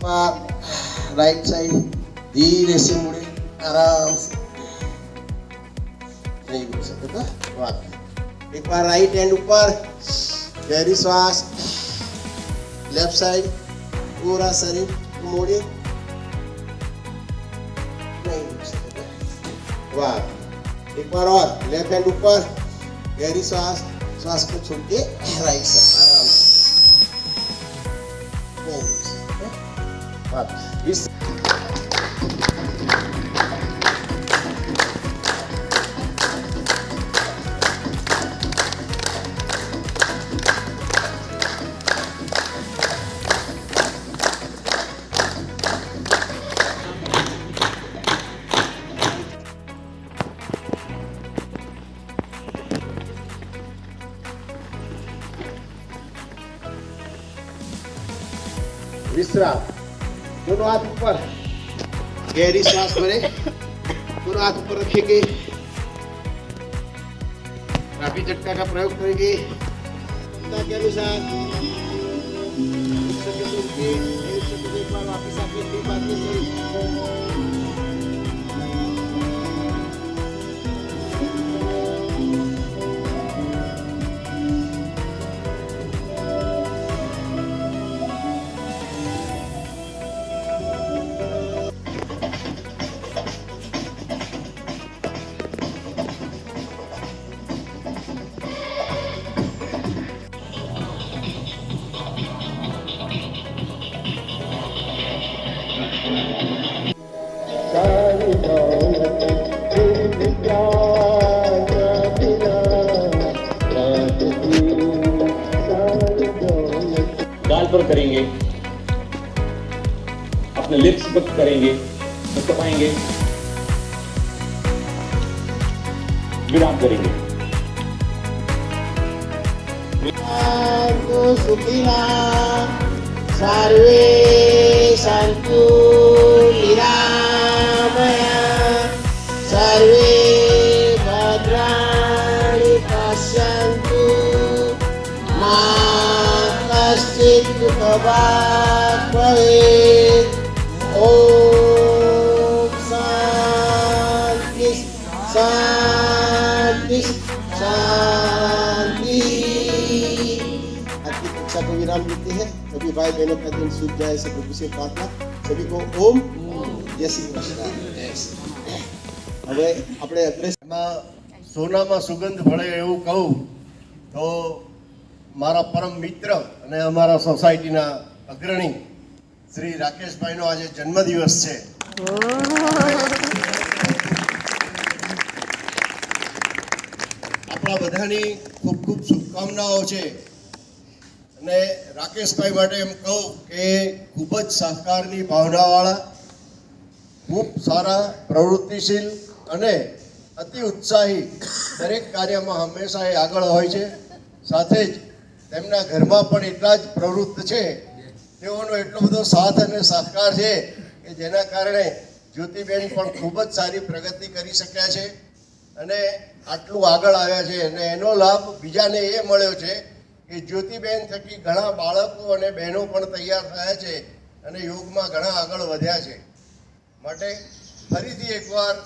बार right side धीरे से मुड़े, आराम से, नहीं बोल सकते था बात। एक बार राइट हैंड ऊपर, गहरी श्वास, लेफ्ट साइड पूरा शरीर मोड़िए, नहीं बोल सकते वाह। एक बार और लेफ्ट हैंड ऊपर, गहरी श्वास, श्वास को छोड़ के राइट साइड आराम से, नहीं बोल सकते वाह। इस विश्राम, दोनों हाथ ऊपर, गहरी सांस भरे, दोनों हाथ ऊपर रखेंगे, काफी झटका का प्रयोग करेंगे के अनुसार। एक बार वापिस आके गाल पर करेंगे, अपने लिप्स पर करेंगे, मुस्कुराएंगे, विराम करेंगे। सर्वे सन्तु निरामया, सर्वे भद्राणि पश्यन्तु, मा कश्चित् दुःखभाग् भवेत्। ॐ शान्ति शान्ति शान्ति। आपकी इच्छा को विराम देते हैं। सभी भाई बहनों का दिन शुभ जाए, सब प्रभु से प्रार्थना। सभी को ओम जय श्री कृष्ण। હવે આપણે એડ્રેસમાં સોનામાં સુગંધ ભળે એવું કહું તો મારા પરમ મિત્ર અને અમારા સોસાયટીના અગ્રણી શ્રી રાકેશભાઈનો આજે જન્મદિવસ છે. આપણા બધાની ખૂબ ખૂબ શુભકામનાઓ છે અને રાકેશભાઈ માટે એમ કહું કે ખૂબ જ સહકારની ભાવનાવાળા, ખૂબ સારા, પ્રવૃત્તિશીલ અને અતિ ઉત્સાહી, દરેક કાર્યમાં હંમેશા એ આગળ હોય છે. સાથે જ તેમના ઘરમાં પણ એટલા જ પ્રવૃત્ત છે. તેઓનો એટલો બધો સાથ અને સહકાર છે કે જેના કારણે જ્યોતિબેન પણ ખૂબ જ સારી પ્રગતિ કરી શક્યા છે અને આટલું આગળ આવ્યા છે. અને એનો લાભ બીજાને એ મળ્યો છે કે જ્યોતિબેન થકી ઘણા બાળકો અને બહેનો પણ તૈયાર થયા છે અને યોગમાં ઘણા આગળ વધ્યા છે. માટે ફરીથી એકવાર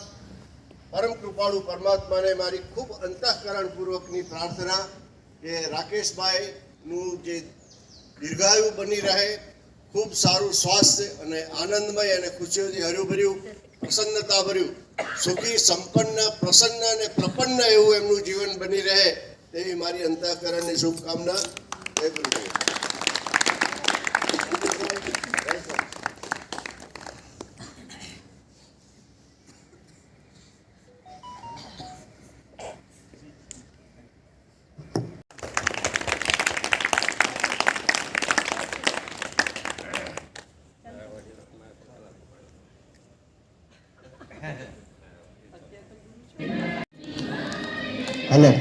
પરમ કૃપાળુ પરમાત્માને મારી ખૂબ અંતઃકરણપૂર્વકની પ્રાર્થના કે રાકેશભાઈનું જે દીર્ઘાયુ બની રહે, ખૂબ સારું સ્વાસ્થ્ય અને આનંદમય અને ખુશીઓથી હર્યુભર્યું, પ્રસન્નતાભર્યું, સુખી, સંપન્ન, પ્રસન્ન અને પ્રપન્ન એવું એમનું જીવન બની રહે તેવી મારી અંતઃકરણની શુભકામના. જય ગુરુદેવ. Hello.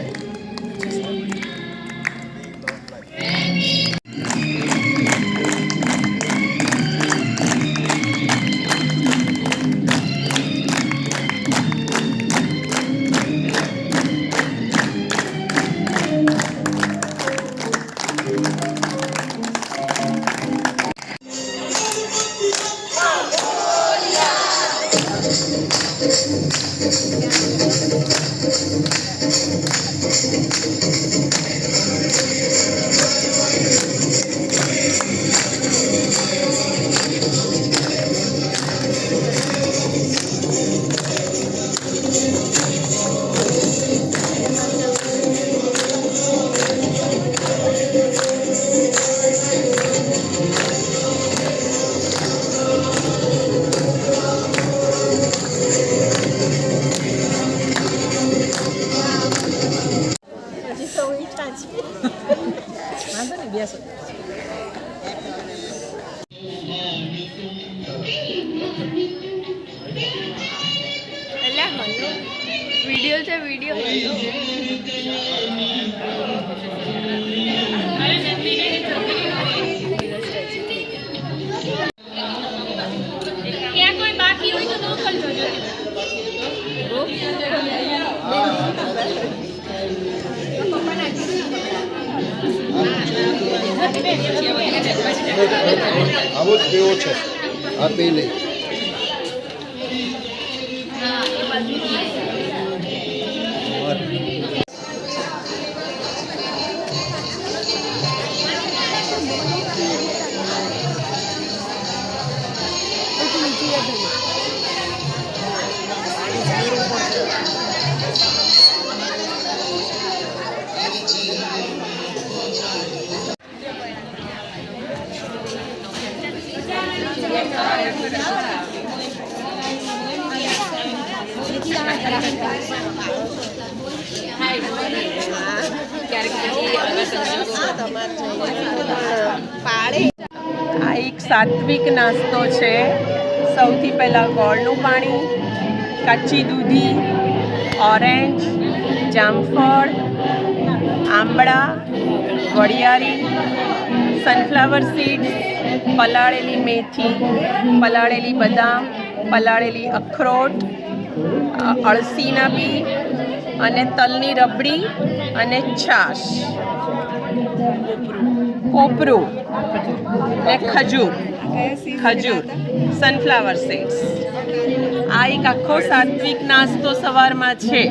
બેસો. વિડિયો છે વિડિયો ક્યાં કોઈ બાકી હોય તો મોકલજો આવો જ કેવો છે આ પી લે આ એક સાત્વિક નાસ્તો છે. સૌથી પહેલાં ગોળનું પાણી, કાચી દૂધી, ઓરેન્જ, જામફળ, આંબળા, વરિયાળી, સનફ્લાવર સીડ્સ, પલાળેલી મેથી, પલાળેલી બદામ, પલાળેલી અખરોટ, અળસીના બી અને તલની રબડી અને છાશ, કોપરું ને ખજૂર, સનફ્લાવર સીડ્સ. આ એક આખો સાત્વિક નાસ્તો સવારમાં છે.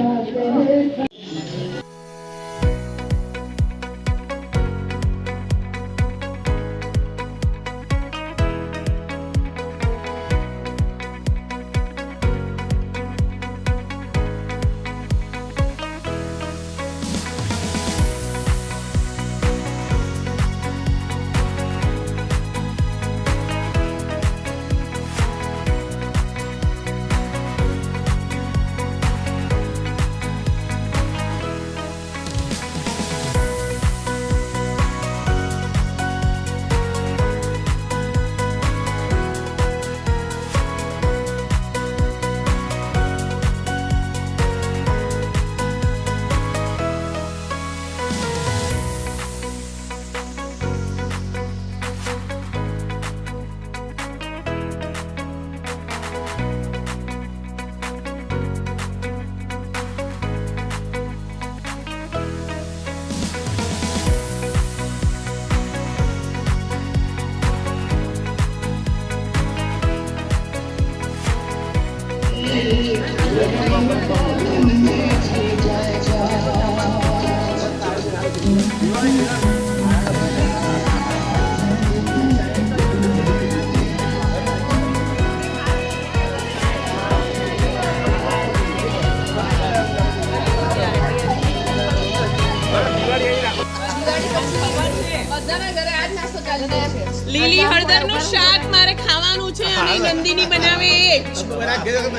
લીલી હળદરનું શાક મારે ખાવાનું છે અને નંદિની બનાવે એ જ.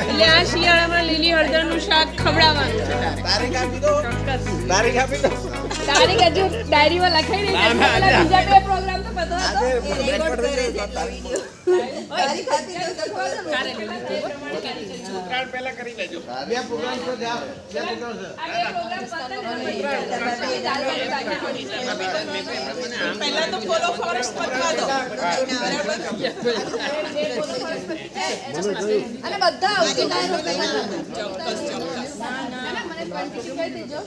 એટલે આ શિયાળામાં લીલી હળદરનું શાક ખવડાવવાનું છે. તારીખ હજુ ડાયરીમાં લખાઈ રહી છે. બીજા બે પ્રોગ્રામ તો પતો હતો. પહેલા તો ફોલો ફોરેસ્ટ પતવા દો અને બધા આવતી ચોક્કસ મને 25 કહી દેજો.